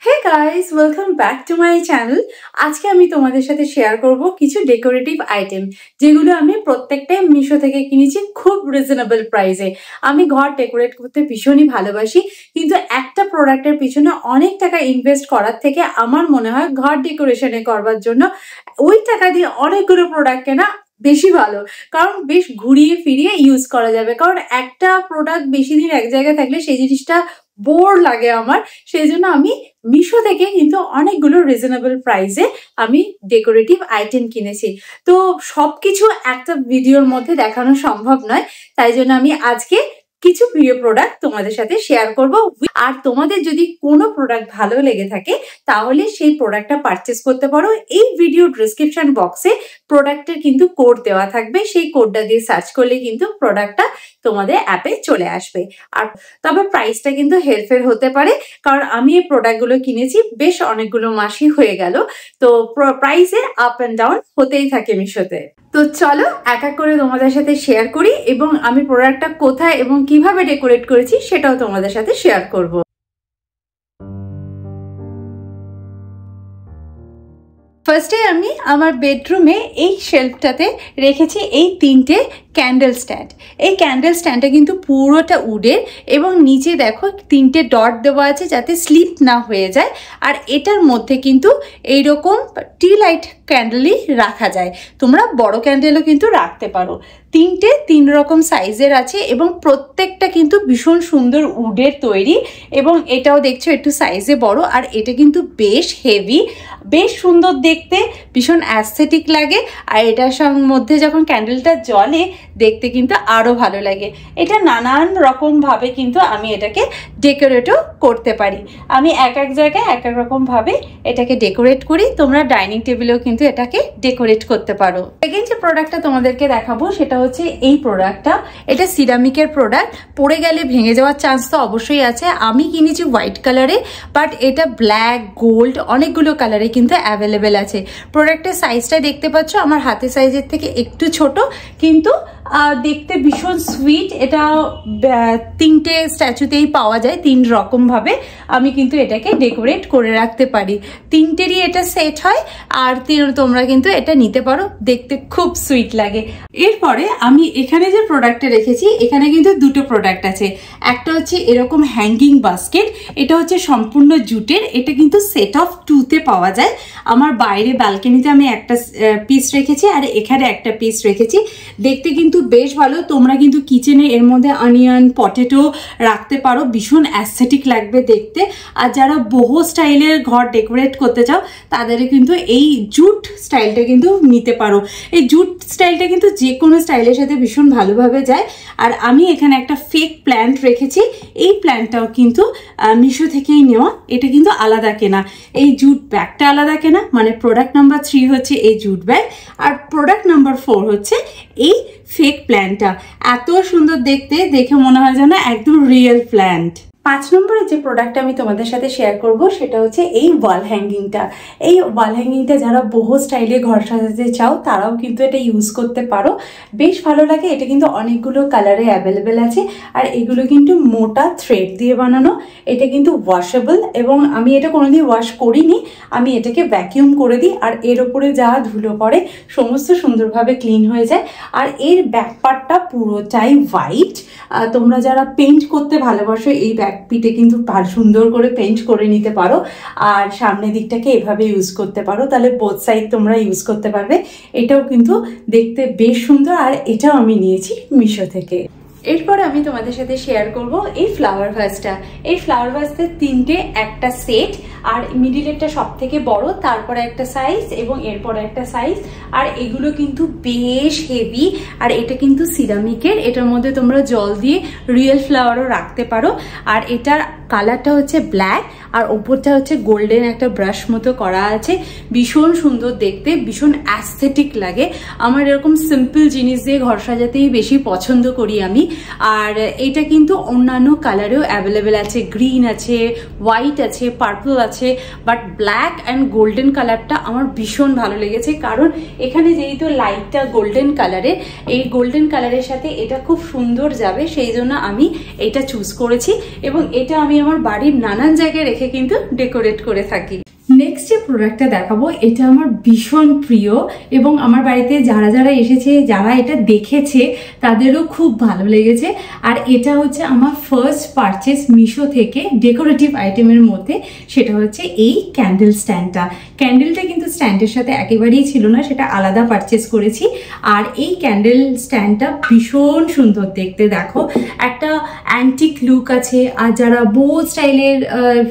Hey guys, welcome back to my channel. আজকে আমি তোমাদের সাথে শেয়ার করব কিছু ডেকোরেটিভ আইটেম যেগুলো আমি প্রত্যেকটাই মিশো থেকে কিনেছি খুব রিজনেবল প্রাইসে। আমি ঘর ডেকোরেট করতে ভীষণই ভালোবাসি, কিন্তু একটা প্রোডাক্টের পিছনে অনেক টাকা ইনভেস্ট করার থেকে আমার মনে হয় ঘর ডেকোরেশনে করবার জন্য ওই টাকা দিয়ে অনেকগুলো প্রোডাক্ট কেনা বেশি ভালো, কারণ বেশ ঘুরিয়ে ফিরিয়ে ইউজ করা যাবে। কারণ একটা প্রোডাক্ট বেশি দিন এক জায়গায় থাকলে সেই জিনিসটা বোর লাগে আমার, সেই জন্য আমি মিশো থেকে কিন্তু অনেকগুলো রিজনেবল প্রাইসে আমি ডেকোরেটিভ আইটেম কিনেছি। তো সবকিছু একটা ভিডিওর মধ্যে দেখানো সম্ভব নয়, তাই জন্য আমি আজকে কিছু প্রিয় প্রোডাক্ট তোমাদের সাথে শেয়ার করব। আর তোমাদের যদি কোনো প্রোডাক্ট ভালো লেগে থাকে তাহলে সেই প্রোডাক্টটা পারচেস করতে পারো। এই ভিডিও ডেসক্রিপশন বক্সে প্রোডাক্টের কিন্তু কোড দেওয়া থাকবে, সেই কোডটা দিয়ে সার্চ করলে কিন্তু প্রোডাক্টটা তোমাদের অ্যাপে চলে আসবে। আর তবে প্রাইসটা কিন্তু হেরফের হতে পারে, কারণ আমি এই প্রোডাক্টগুলো কিনেছি বেশ অনেকগুলো মাসই হয়ে গেল, তো প্রাইসে আপ অ্যান্ড ডাউন হতেই থাকে মিশোতে। তো চলো এক এক করে তোমাদের সাথে শেয়ার করি, এবং আমি প্রোডাক্টটা কোথায় এবং কিভাবে ডেকোরেট করেছি সেটাও তোমাদের সাথে শেয়ার করব। ফার্স্টে আমি আমার বেডরুমে এই শেলফটাতে রেখেছি এই তিনটে ক্যান্ডেল স্ট্যান্ড। এই ক্যান্ডেল স্ট্যান্ডটা কিন্তু পুরোটা উডের, এবং নিচে দেখো তিনটে ডট দেওয়া আছে যাতে স্লিপ না হয়ে যায়। আর এটার মধ্যে কিন্তু এইরকম টি লাইট ক্যান্ডেলই রাখা যায়, তোমরা বড় ক্যান্ডেলও কিন্তু রাখতে পারো। তিনটে তিন রকম সাইজের আছে এবং প্রত্যেকটা কিন্তু ভীষণ সুন্দর উডের তৈরি, এবং এটাও দেখছো একটু সাইজে বড়। আর এটা কিন্তু বেশ হেভি, বেশ সুন্দর দেখতে, ভীষণ অ্যাস্থেটিক লাগে। আর এটার মধ্যে যখন ক্যান্ডেলটা জ্বলে দেখতে কিন্তু আরও ভালো লাগে। এটা নানান রকমভাবে কিন্তু আমি এটাকে ডেকোরেটও করতে পারি। আমি এক এক জায়গায় এক এক রকমভাবে এটাকে ডেকোরেট করি, তোমরা ডাইনিং টেবিলেও কিন্তু এটাকে ডেকোরেট করতে পারো। সেকেন্ড যে প্রোডাক্টটা তোমাদেরকে দেখাবো সেটা হচ্ছে এই প্রোডাক্টটা। এটা সিরামিকের প্রোডাক্ট, পড়ে গেলে ভেঙে যাওয়ার চান্স তো অবশ্যই আছে। আমি কিনেছি হোয়াইট কালারে, বাট এটা ব্ল্যাক, গোল্ড অনেকগুলো কালারে কিন্তু অ্যাভেলেবেল আছে। প্রোডাক্টের সাইজটা দেখতে পাচ্ছ আমার হাতের সাইজের থেকে একটু ছোট, কিন্তু দেখতে ভীষণ সুইট। এটা তিনটে স্ট্যাচুতেই পাওয়া যায়, তিন রকমভাবে আমি কিন্তু এটাকে ডেকোরেট করে রাখতে পারি। তিনটেরই এটা সেট হয়, আর তোমরা কিন্তু এটা নিতে পারো, দেখতে খুব সুইট লাগে। এরপরে আমি এখানে যে প্রোডাক্টটা রেখেছি, এখানে কিন্তু দুটো প্রোডাক্ট আছে। একটা হচ্ছে এরকম হ্যাঙ্গিং বাস্কেট, এটা হচ্ছে সম্পূর্ণ জুটের, এটা কিন্তু সেট অফ 2-তে পাওয়া যায়। আমার বাইরে ব্যালকনিতে আমি একটা পিস রেখেছি আর এখানে একটা পিস রেখেছি, দেখতে কিন্তু বেশ ভালো। তোমরা কিন্তু কিচেনে এর মধ্যে অনিয়ন, পটেটো রাখতে পারো, ভীষণ অ্যাস্থেটিক লাগবে দেখতে। আর যারা বহু স্টাইলের ঘর ডেকোরেট করতে চাও তাদের কিন্তু এই জুট স্টাইলটা কিন্তু নিতে পারো। এই জুট স্টাইলটা কিন্তু যে কোনো স্টাইলের সাথে ভীষণ ভালোভাবে যায়। আর আমি এখানে একটা ফেক প্ল্যান্ট রেখেছি, এই প্ল্যান্টটাও কিন্তু মিশো থেকেই নেওয়া, এটা কিন্তু আলাদা কেনা। এই জুট ব্যাগটা আলাদা কেনা, মানে প্রোডাক্ট নাম্বার 3 হচ্ছে এই জুট ব্যাগ, আর প্রোডাক্ট নাম্বার 4 হচ্ছে এই ফেক প্ল্যান্টটা। এত সুন্দর দেখতে, দেখে মনে হয় যেন একদম রিয়েল প্ল্যান্ট। 5 নম্বরে যে প্রোডাক্টটা আমি তোমাদের সাথে শেয়ার করব সেটা হচ্ছে এই ওয়াল হ্যাঙ্গিংটা। এই ওয়াল হ্যাঙ্গিংটা যারা বহু স্টাইলে ঘর সাজাতে চাও তারাও কিন্তু এটা ইউজ করতে পারো, বেশ ভালো লাগে। এটা কিন্তু অনেকগুলো কালারে অ্যাভেলেবেল আছে, আর এগুলো কিন্তু মোটা থ্রেড দিয়ে বানানো। এটা কিন্তু ওয়াশেবল, এবং আমি এটা কোনোদিন ওয়াশ করিনি, আমি এটাকে ভ্যাকিউম করে দিই, আর এর ওপরে যা ধুলো পড়ে সমস্ত সুন্দরভাবে ক্লিন হয়ে যায়। আর এর ব্যাক পার্টটা পুরোটাই হোয়াইট। তোমরা যারা পেইন্ট করতে ভালোবাসো এই ব্যাক পিঠে কিন্তু সুন্দর করে পেইন্ট করে নিতে পারো, আর সামনের দিকটাকে এভাবে ইউজ করতে পারো, তাহলে বোথ সাইড তোমরা ইউজ করতে পারবে। এটাও কিন্তু দেখতে বেশ সুন্দর, আর এটাও আমি নিয়েছি মিশো থেকে। এরপর আমি তোমাদের সাথে শেয়ার করব এই ফ্লাওয়ার ভাসটা। এই ফ্লাওয়ার ভাসের তিনটে একটা সেট, আর মিডিলেরটা সব থেকে বড়, তারপরে একটা সাইজ এবং এরপরে একটা সাইজ। আর এগুলো কিন্তু বেশ হেভি, আর এটা কিন্তু সিরামিকের। এটার মধ্যে তোমরা জল দিয়ে রিয়েল ফ্লাওয়ারও রাখতে পারো। আর এটার কালারটা হচ্ছে ব্ল্যাক, আর ওপরটা হচ্ছে গোল্ডেন একটা ব্রাশ মতো করা আছে, ভীষণ সুন্দর দেখতে, ভীষণ অ্যাস্থেটিক লাগে। আমার এরকম সিম্পল জিনিস দিয়ে ঘর সাজাতেই বেশি পছন্দ করি আমি। আর এটা কিন্তু অন্যান্য কালারেও অ্যাভেলেবেল আছে, গ্রিন আছে, হোয়াইট আছে, পার্পল আছে, বাট ব্ল্যাক অ্যান্ড গোল্ডেন কালারটা আমার ভীষণ ভালো লেগেছে, কারণ এখানে যেহেতু লাইটটা গোল্ডেন কালারের, এই গোল্ডেন কালারের সাথে এটা খুব সুন্দর যাবে, সেই জন্য আমি এটা চুজ করেছি। এবং এটা আমি আমার বাড়ির নানান জায়গায় রেখে কিন্তু ডেকোরেট করে থাকি। নেক্সট যে প্রোডাক্টটা দেখাবো এটা আমার ভীষণ প্রিয় এবং আমার বাড়িতে যারা যারা এসেছে, যারা এটা দেখেছে তাদেরও খুব ভালো লেগেছে। আর এটা হচ্ছে আমার ফার্স্ট পারচেস মিশো থেকে ডেকোরেটিভ আইটেমের মধ্যে, সেটা হচ্ছে এই ক্যান্ডেল স্ট্যান্ডটা। ক্যান্ডেলটা কিন্তু স্ট্যান্ডের সাথে একেবারেই ছিল না, সেটা আলাদা পারচেস করেছি। আর এই ক্যান্ডেল স্ট্যান্ডটা ভীষণ সুন্দর দেখতে, দেখো একটা অ্যান্টিক লুক আছে। আর যারা বো স্টাইলের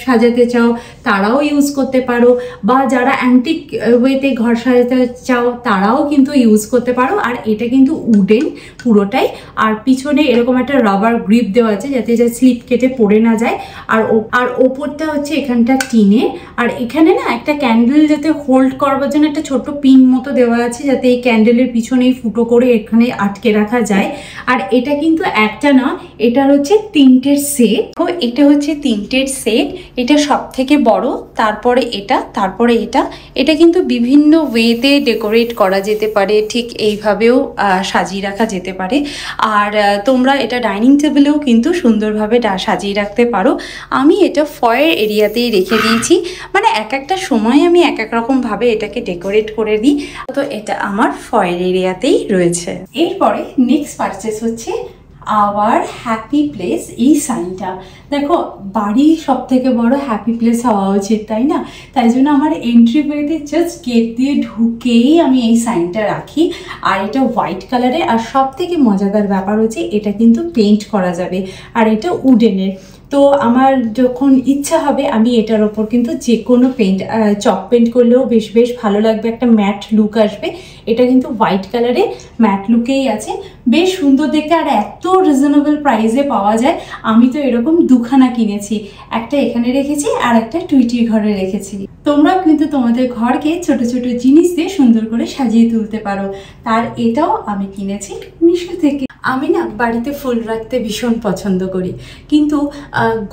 সাজাতে চাও তারাও ইউজ করতে পারো, বা যারা অ্যান্টিক ওয়েতে ঘর সাজাতে চাও তারাও কিন্তু ইউজ করতে পারো। আর এটা কিন্তু উডেন পুরোটাই, আর পিছনে এরকম একটা রাবার গ্রিপ দেওয়া আছে যাতে যা স্লিপ কেটে পড়ে না যায়। আর ওপরটা হচ্ছে এখানটা টিনে। আর এখানে না একটা ক্যান্ডেল যাতে হোল্ড করবার জন্য একটা ছোট্ট পিন মতো দেওয়া আছে, যাতে এই ক্যান্ডেলের পিছনেই ফুটো করে এখানে আটকে রাখা যায়। আর এটা কিন্তু একটা না, এটার হচ্ছে তিনটের সেট। এটা হচ্ছে তিনটের সেট, এটা সব থেকে বড়, তারপরে এটা, তারপরে এটা। এটা কিন্তু বিভিন্ন ওয়েতে ডেকোরেট করা যেতে পারে, ঠিক এইভাবেও সাজিয়ে রাখা যেতে পারে। আর তোমরা এটা ডাইনিং টেবিলেও কিন্তু সুন্দরভাবে সাজিয়ে রাখতে পারো। আমি এটা ফয়ের এরিয়াতেই রেখে দিয়েছি, মানে এক একটা সময় আমি এক এক রকমভাবে এটাকে ডেকোরেট করে দিই। তো এটা আমার ফয়ের এরিয়াতেই রয়েছে। এরপরে নেক্সট পারচেস হচ্ছে আওয়ার হ্যাপি প্লেস, এই সাইনটা। দেখো বাড়ি সব থেকে বড় হ্যাপি প্লেস হওয়া উচিত, তাই না? তাই জন্য আমার এন্ট্রি ওয়েতে জাস্ট গেট দিয়ে ঢুকেই আমি এই সাইনটা রাখি। আর এটা হোয়াইট কালারে। আর সব থেকে মজাদার ব্যাপার হচ্ছে এটা কিন্তু পেইন্ট করা যাবে, আর এটা উডেনের। তো আমার যখন ইচ্ছা হবে আমি এটার ওপর কিন্তু যে কোনো পেইন্ট, চক পেইন্ট করলেও বেশ বেশ ভালো লাগবে, একটা ম্যাট লুক আসবে। এটা কিন্তু হোয়াইট কালারে ম্যাট লুকেই আছে, বেশ সুন্দর দেখতে। আর এত রিজনেবল প্রাইসে পাওয়া যায়। আমি তো এরকম দুখানা কিনেছি, একটা এখানে রেখেছি আর একটা টুইটির ঘরে রেখেছি। তোমরাও কিন্তু তোমাদের ঘরকে ছোট ছোট জিনিস দিয়ে সুন্দর করে সাজিয়ে তুলতে পারো। তার এটাও আমি কিনেছি মিশো থেকে। আমি না বাড়িতে ফুল রাখতে ভীষণ পছন্দ করি, কিন্তু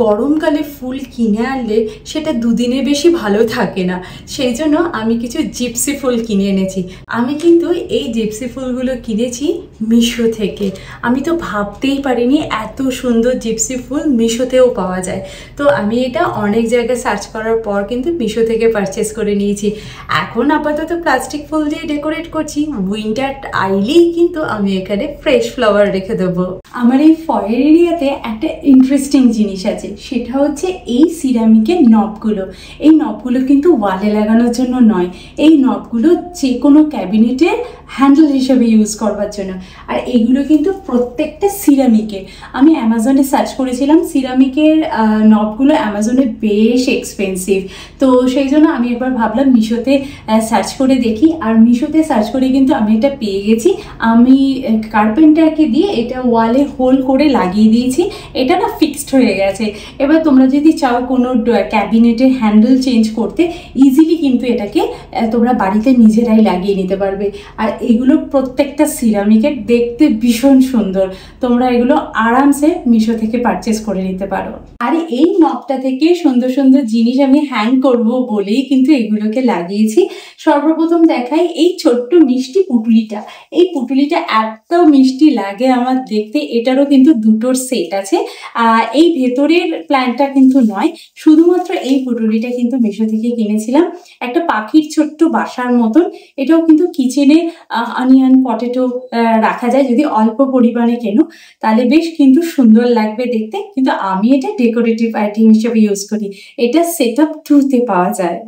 গরমকালে ফুল কিনে আনলে সেটা দুদিনে বেশি ভালো থাকে না। সেই জন্য আমি কিছু জিপসি ফুল কিনে এনেছি। আমি কিন্তু এই জিপসি ফুলগুলো কিনেছি মিশো থেকে। আমি তো ভাবতেই পারিনি এত সুন্দর জিপসি ফুল মিশোতেও পাওয়া যায়। তো আমি এটা অনেক জায়গায় সার্চ করার পর কিন্তু মিশো থেকে পারচেস করে নিয়েছি। এখন আপাতত প্লাস্টিক ফুল দিয়ে ডেকোরেট করছি, উইন্টার আইলেই কিন্তু আমি এখানে ফ্রেশ ফ্লাওয়ার রেখে দেবো। আমার এই ফয়ের এরিয়াতে একটা ইন্টারেস্টিং জিনিস আছে, সেটা হচ্ছে এই সিরামিকের নবগুলো। এই নবগুলো কিন্তু ওয়ালে লাগানোর জন্য নয়, এই নবগুলো যে কোনো ক্যাবিনেটের হ্যান্ডেল হিসেবে ইউজ করবার জন্য। আর এগুলো কিন্তু প্রত্যেকটা সিরামিকের। আমি অ্যামাজনে সার্চ করেছিলাম, সিরামিকের নবগুলো অ্যামাজনে বেশ এক্সপেন্সিভ। তো সেই জন্য আমি একবার ভাবলাম মিশোতে সার্চ করে দেখি। আর মিশোতে সার্চ করে কিন্তু আমি এটা পেয়ে গেছি। আমি কার্পেন্টারকে দিয়ে এটা ওয়ালে হোল করে লাগিয়ে দিয়েছি। এটা না ফিক্সড হয়ে গেছে। এবার তোমরা যদি চাও কোনো ক্যাবিনেটের হ্যান্ডেল চেঞ্জ করতে, ইজিলি কিন্তু এটাকে তোমরা বাড়িতে নিজেরাই লাগিয়ে নিতে পারবে। আর এগুলো প্রত্যেকটা সিরামিকের, দেখতে ভীষণ সুন্দর। তোমরা এগুলো আরামসে মিশো থেকে পারচেস করে নিতে পারো। আর এই নবটা থেকে সুন্দর সুন্দর জিনিস আমি হ্যাং করব বলেই কিন্তু এগুলোকে লাগিয়েছি। সর্বপ্রথম দেখাই এই ছোট্ট মিষ্টি পুটুলিটা। এই পুটুলিটা এত মিষ্টি লাগে আমার দেখতে। এটারও কিন্তু দুটোর সেট আছে। এই ভেতরের প্ল্যান্টটা কিন্তু নয়, শুধুমাত্র এই পুটুলিটা কিন্তু মিশো থেকে কিনেছিলাম। একটা পাখির ছোট্ট বাসার মতন। এটাও কিন্তু কিচেনে অনিয়ন পটেটো রাখা যায়, যদি অল্প পরিমাণে কেনো তাহলে বেশ কিন্তু সুন্দর লাগবে দেখতে। কিন্তু আমি এটা ডেকোরেটিভ আইটেম হিসেবে ইউজ করি। এটা সেটআপ 2-তে পাওয়া যায়।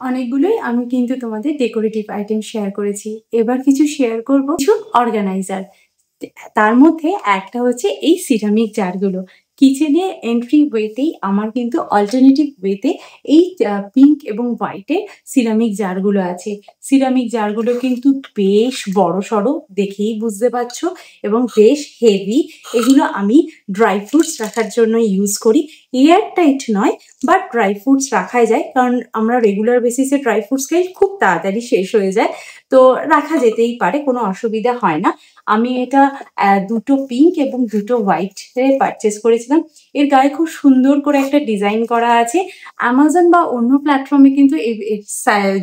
অনেকগুলোই আমি কিন্তু তোমাদের ডেকোরেটিভ আইটেম শেয়ার করেছি। এবার কিছু শেয়ার করব কিছু অর্গানাইজার। তার মধ্যে একটা হচ্ছে এই সিরামিক জারগুলো। কিচেনে এন্ট্রি ওয়েতেই আমার কিন্তু অল্টারনেটিভ ওয়েতে এই পিঙ্ক এবং হোয়াইটের সিরামিক জারগুলো আছে। সিরামিক জারগুলো কিন্তু বেশ বড় সড়ো, দেখেই বুঝতে পারছো, এবং বেশ হেভি। এগুলো আমি ড্রাই ফ্রুটস রাখার জন্য ইউজ করি। এয়ার টাইট নয়, বাট ড্রাই ফ্রুটস রাখাই যায়, কারণ আমরা রেগুলার বেসিসে ড্রাই ফ্রুটস খাই, খুব তাড়াতাড়ি শেষ হয়ে যায়। তো রাখা যেতেই পারে, কোনো অসুবিধা হয় না। আমি এটা দুটো পিঙ্ক এবং দুটো হোয়াইট পারচেস করেছিলাম। এর গায়ে খুব সুন্দর করে একটা ডিজাইন করা আছে। অ্যামাজন বা অন্য প্ল্যাটফর্মে কিন্তু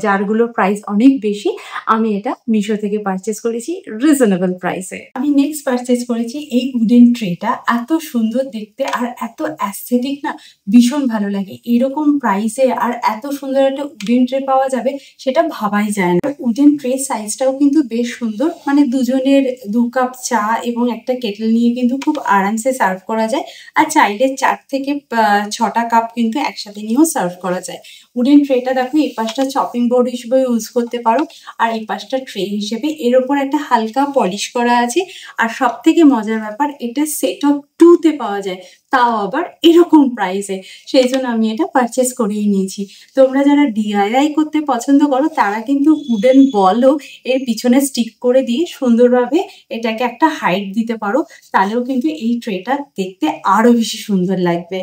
জারগুলোর প্রাইস অনেক বেশি। আমি এটা মিশো থেকে পারচেস করেছি রিজনেবল প্রাইসে। আমি নেক্সট পারচেস করেছি এই উডেন ট্রেটা। এত সুন্দর দেখতে আর এত অ্যাস্থেটিক না, ভীষণ ভালো লাগে। এরকম প্রাইসে আর এত সুন্দর একটা উডেন ট্রে পাওয়া যাবে সেটা ভাবাই যায় না। উডেন ট্রে সাইজটাও কিন্তু বেশ সুন্দর, মানে দুজনের 2 কাপ চা এবং একটা কেটল নিয়ে কিন্তু খুব আরামসে সার্ভ করা যায়। আর চাইলে 4 থেকে 6টা কাপ কিন্তু একসাথে নিয়েও সার্ভ করা যায়। উডেন ট্রেটা দেখো, এই পাশটা চপিং বোর্ড হিসেবে ইউজ করতে পারো আর এই পাশটা ট্রে হিসেবে। এর ওপর একটা হালকা পলিশ করা আছে। আর সব থেকে মজার ব্যাপার, এটা সেট অফ 2-তে পাওয়া যায়, তাও আবার এরকম প্রাইসে। সেই জন্য আমি এটা পারচেস করেই নিয়েছি। তোমরা যারা DIY করতে পছন্দ করো তারা কিন্তু উডেন বলও এর পিছনে স্টিক করে দিয়ে সুন্দরভাবে এটাকে একটা হাইট দিতে পারো, তাহলেও কিন্তু এই ট্রেটা দেখতে আরো বেশি সুন্দর লাগবে।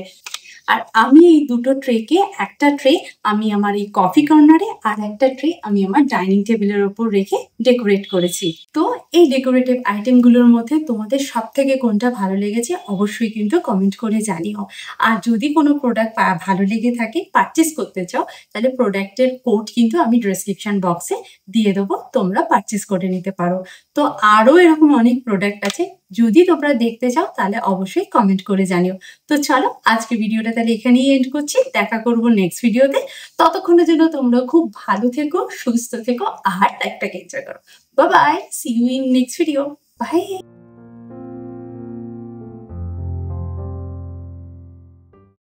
আর আমি এই দুটো ট্রেকে, একটা ট্রে আমি আমার এই কফি কর্নারে আর একটা ট্রে আমি আমার ডাইনিং টেবিলের ওপর রেখে ডেকোরেট করেছি। তো এই ডেকোরেটিভ আইটেমগুলোর মধ্যে তোমাদের সব থেকে কোনটা ভালো লেগেছে অবশ্যই কিন্তু কমেন্ট করে জানিও। আর যদি কোনো প্রোডাক্ট ভালো লেগে থাকে, পারচেস করতে চাও, তাহলে প্রোডাক্টের কোড কিন্তু আমি ডেসক্রিপশন বক্সে দিয়ে দেবো, তোমরা পারচেস করে নিতে পারো। তো আরও এরকম অনেক প্রোডাক্ট আছে, যদি তোমরা দেখতে চাও তাহলে অবশ্যই কমেন্ট করে জানিও। তো চলো আজকে ভিডিওটা তাহলে এখানেই এন্ড করছি। দেখা করবো নেক্সট ভিডিওতে। ততক্ষণের জন্য তোমরা খুব ভালো থেকো, সুস্থ থেকো আর লাইফটাকে এনজয় করো। Bye bye, see you in next video. By.